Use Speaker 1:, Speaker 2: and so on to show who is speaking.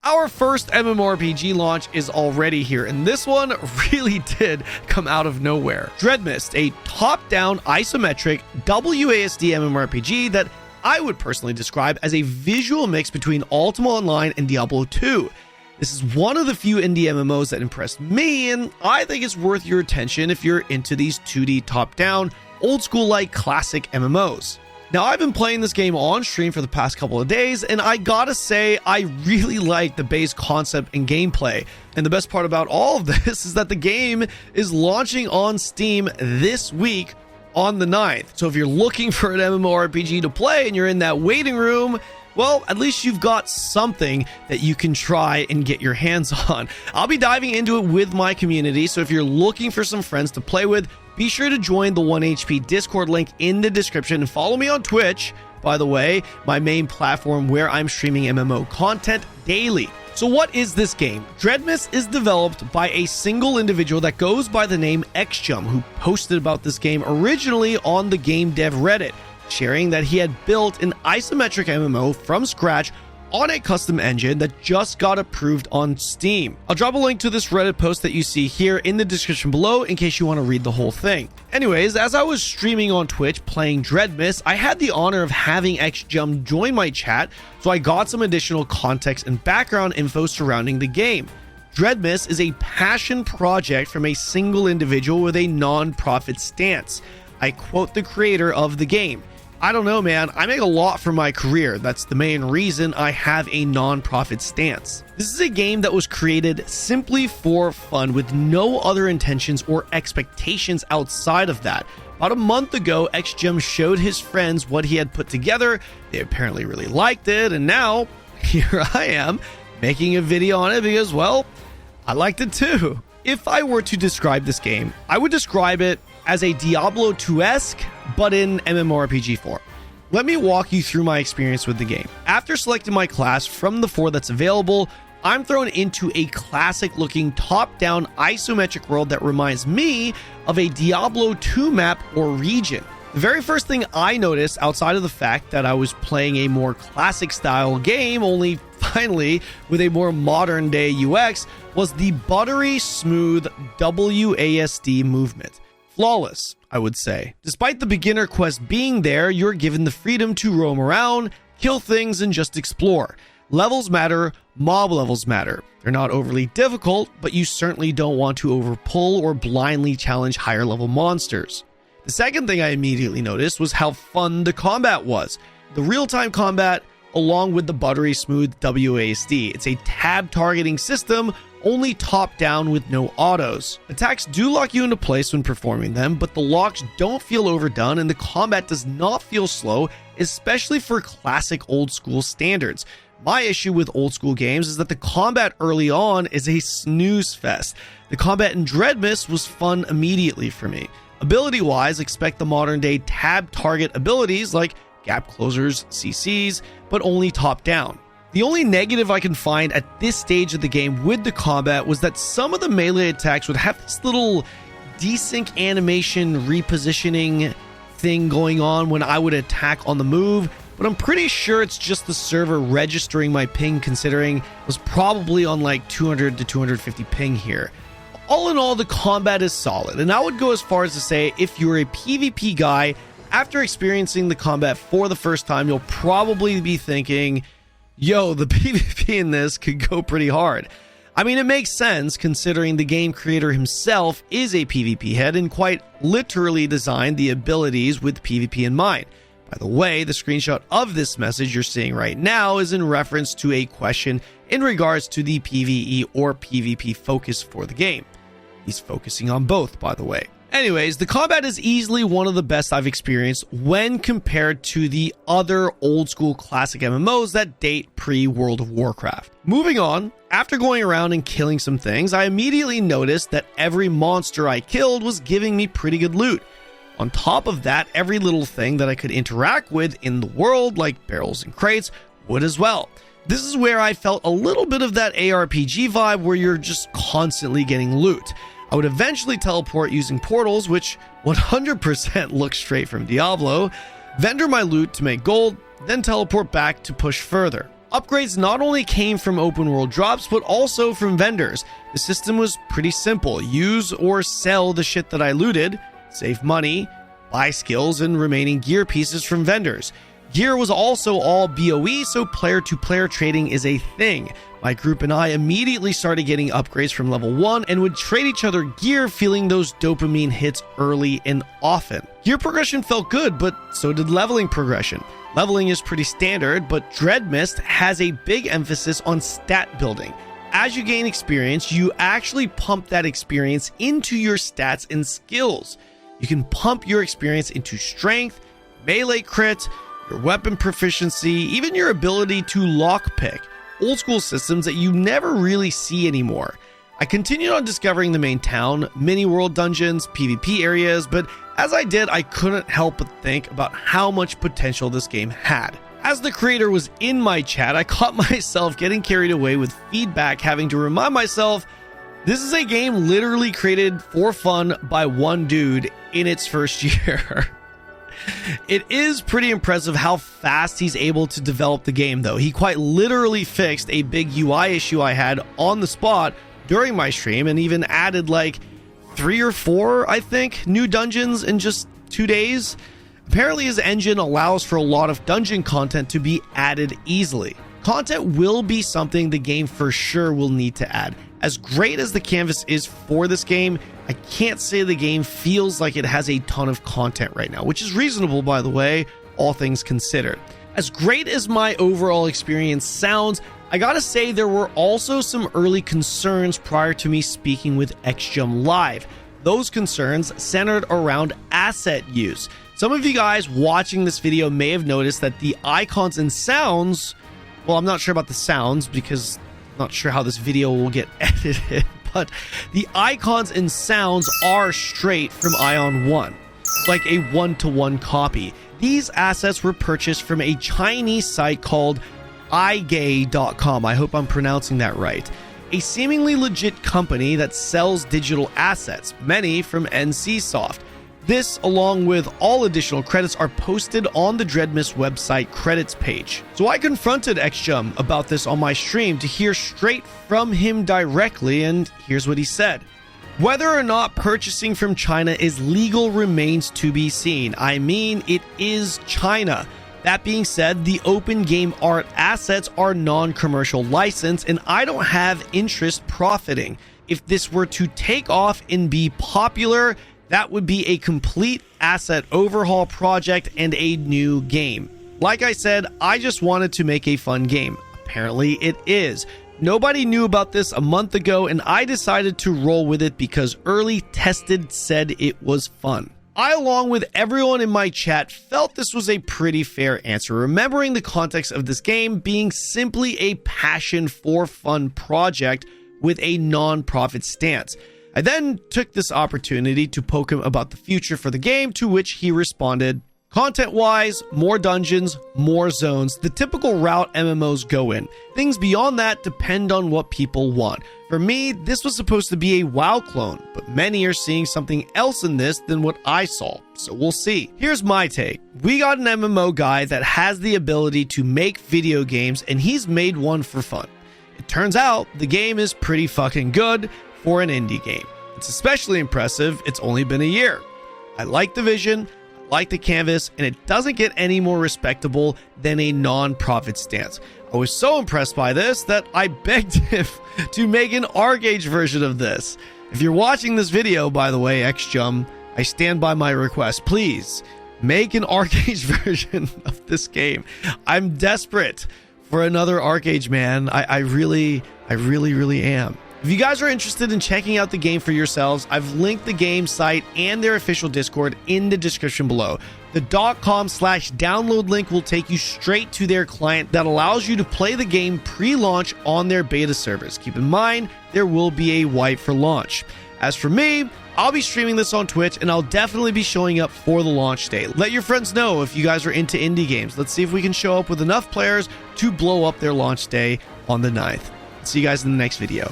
Speaker 1: Our first MMORPG launch is already here, and this one really did come out of nowhere. Dreadmist, a top-down isometric WASD MMORPG that I would personally describe as a visual mix between Ultima Online and Diablo 2. This is one of the few indie MMOs that impressed me, and I think it's worth your attention if you're into these 2D top-down, old-school-like classic MMOs. Now, I've been playing this game on stream for the past couple of days, and I gotta say, I really like the base concept and gameplay. And the best part about all of this is that the game is launching on Steam this week on the 9th. So if you're looking for an MMORPG to play and you're in that waiting room, well, at least you've got something that you can try and get your hands on. I'll be diving into it with my community, so if you're looking for some friends to play with, be sure to join the 1HP Discord link in the description and follow me on Twitch, by the way, my main platform where I'm streaming MMO content daily. So what is this game? Dreadmist is developed by a single individual that goes by the name XJum, who posted about this game originally on the game dev Reddit, sharing that he had built an isometric MMO from scratch on a custom engine that just got approved on Steam. I'll drop a link to this Reddit post that you see here in the description below in case you want to read the whole thing. Anyways, as I was streaming on Twitch playing Dreadmist, I had the honor of having XJum join my chat, so I got some additional context and background info surrounding the game. Dreadmist is a passion project from a single individual with a non-profit stance. I quote the creator of the game: "I don't know, man. I make a lot from my career. That's the main reason I have a non-profit stance." This is a game that was created simply for fun with no other intentions or expectations outside of that. About a month ago, XJum showed his friends what he had put together. They apparently really liked it, and now here I am making a video on it because, well, I liked it too. If I were to describe this game, I would describe it as a Diablo 2-esque, but in MMORPG form. Let me walk you through my experience with the game. After selecting my class from the 4 that's available, I'm thrown into a classic looking top-down isometric world that reminds me of a Diablo 2 map or region. The very first thing I noticed, outside of the fact that I was playing a more classic style game, only finally with a more modern day UX, was the buttery smooth WASD movement. Flawless, I would say. Despite the beginner quest being there, you're given the freedom to roam around, kill things, and just explore. Levels matter, mob levels matter. They're not overly difficult, but you certainly don't want to overpull or blindly challenge higher level monsters. The second thing I immediately noticed was how fun the combat was. The real-time combat, along with the buttery smooth WASD. It's a tab targeting system, only top down with no autos. Attacks do lock you into place when performing them, but the locks don't feel overdone and the combat does not feel slow, especially for classic old school standards. My issue with old school games is that the combat early on is a snooze fest. The combat in Dreadmist was fun immediately for me. Ability wise, expect the modern day tab target abilities like gap closers, CCs, but only top down. The only negative I can find at this stage of the game with the combat was that some of the melee attacks would have this little desync animation repositioning thing going on when I would attack on the move, but I'm pretty sure it's just the server registering my ping, considering it was probably on like 200 to 250 ping here. All in all, the combat is solid, and I would go as far as to say if you're a PvP guy, after experiencing the combat for the first time, you'll probably be thinking, yo, the PvP in this could go pretty hard. I mean, it makes sense considering the game creator himself is a PvP head and quite literally designed the abilities with PvP in mind. By the way, the screenshot of this message you're seeing right now is in reference to a question in regards to the PvE or PvP focus for the game. He's focusing on both, by the way. Anyways, the combat is easily one of the best I've experienced when compared to the other old school classic MMOs that date pre-World of Warcraft. Moving on, after going around and killing some things, I immediately noticed that every monster I killed was giving me pretty good loot. On top of that, every little thing that I could interact with in the world, like barrels and crates, would as well. This is where I felt a little bit of that ARPG vibe where you're just constantly getting loot. I would eventually teleport using portals, which 100% looks straight from Diablo, vendor my loot to make gold, then teleport back to push further. Upgrades not only came from open world drops, but also from vendors. The system was pretty simple. Use or sell the shit that I looted, save money, buy skills and remaining gear pieces from vendors. Gear was also all BOE, so player-to-player trading is a thing. My group and I immediately started getting upgrades from level 1 and would trade each other gear, feeling those dopamine hits early and often. Gear progression felt good, but so did leveling progression. Leveling is pretty standard, but Dreadmist has a big emphasis on stat building. As you gain experience, you actually pump that experience into your stats and skills. You can pump your experience into strength, melee crit, your weapon proficiency, even your ability to lockpick. Old school systems that you never really see anymore. I continued on discovering the main town, mini world dungeons, PvP areas, but as I did, I couldn't help but think about how much potential this game had. As the creator was in my chat, I caught myself getting carried away with feedback, having to remind myself, this is a game literally created for fun by one dude in its first year. It is pretty impressive how fast he's able to develop the game, though. He quite literally fixed a big UI issue I had on the spot during my stream and even added like 3 or 4, I think, new dungeons in just 2 days. Apparently his engine allows for a lot of dungeon content to be added easily. Content will be something the game for sure will need to add. As great as the canvas is for this game, I can't say the game feels like it has a ton of content right now, which is reasonable, by the way, all things considered. As great as my overall experience sounds, I gotta say there were also some early concerns prior to me speaking with XGEM Live. Those concerns centered around asset use. Some of you guys watching this video may have noticed that the icons and sounds, well, I'm not sure about the sounds because I'm not sure how this video will get edited, but the icons and sounds are straight from Ion 1, like a one-to-one copy. These assets were purchased from a Chinese site called igay.com. I hope I'm pronouncing that right. A seemingly legit company that sells digital assets, many from NCSoft. This, along with all additional credits, are posted on the Dreadmist website credits page. So I confronted XGEM about this on my stream to hear straight from him directly, and here's what he said. Whether or not purchasing from China is legal remains to be seen. I mean, it is China. That being said, the open game art assets are non-commercial license, and I don't have interest profiting. If this were to take off and be popular, that would be a complete asset overhaul project and a new game. Like I said, I just wanted to make a fun game. Apparently it is. Nobody knew about this a month ago, and I decided to roll with it because early tested said it was fun. I, along with everyone in my chat, felt this was a pretty fair answer, remembering the context of this game being simply a passion for fun project with a non-profit stance. I then took this opportunity to poke him about the future for the game, to which he responded, content-wise, more dungeons, more zones, the typical route MMOs go in. Things beyond that depend on what people want. For me, this was supposed to be a WoW clone, but many are seeing something else in this than what I saw, so we'll see. Here's my take. We got an MMO guy that has the ability to make video games, and he's made one for fun. It turns out the game is pretty fucking good for an indie game. It's especially impressive it's only been a year. I like the vision, I like the canvas, and it doesn't get any more respectable than a non-profit stance. I was so impressed by this that I begged him to make an R-Gauge version of this. If you're watching this video, by the way, XGEM, I stand by my request. Please make an R-Gauge version of this game. I'm desperate for another R-Gauge, man. I really am. If you guys are interested in checking out the game for yourselves, I've linked the game site and their official Discord in the description below. The .com/download link will take you straight to their client that allows you to play the game pre-launch on their beta servers. Keep in mind, there will be a wipe for launch. As for me, I'll be streaming this on Twitch, and I'll definitely be showing up for the launch day. Let your friends know if you guys are into indie games. Let's see if we can show up with enough players to blow up their launch day on the 9th. See you guys in the next video.